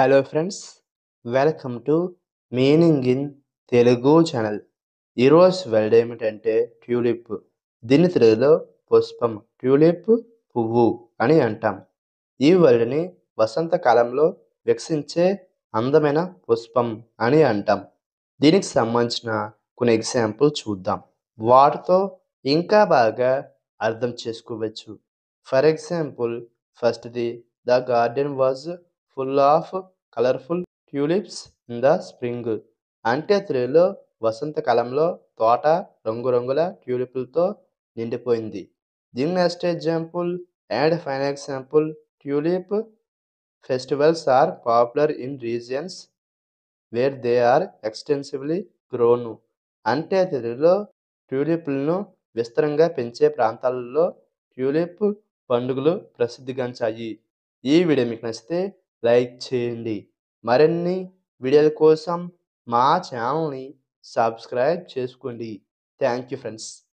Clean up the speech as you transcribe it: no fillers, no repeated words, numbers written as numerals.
Hello friends, welcome to meaning in Telugu channel. ఈరోజు word ఏమిటంటే tulip. దీని తెలుగులో పుష్పం, ట్యూలిప్ పువ్వు అని అంటాం. ఈ వర్డ్ని వసంతకాలంలో వికసించే అందమైన పుష్పం అని అంటాం. దీనికి సంబంధించిన కొన్ని ఎగ్జాంపుల్ చూద్దాం. వాటితో ఇంకా బాగా అర్థం చేసుకోవచ్చు. ఫర్ ఎగ్జాంపుల్, ఫస్ట్ది, the garden was full of colourful tulips in the spring. అంటే తెలుగులో వసంతకాలంలో తోట రంగురంగుల ట్యూలిప్లతో నిండిపోయింది. దీని next example and final example, tulip festivals are popular in regions where they are extensively grown. అంటే తెలుగులో ట్యూలిప్లను విస్తరంగా పెంచే ప్రాంతాలలో ట్యూలిప్ పండుగలు ప్రసిద్ధిగాంచాయి. ఈ వీడియో మీకు నచ్చితే లైక్ చేయండి. మరిన్ని వీడియోల కోసం మా ఛానల్ని సబ్స్క్రైబ్ చేసుకోండి. Thank you friends.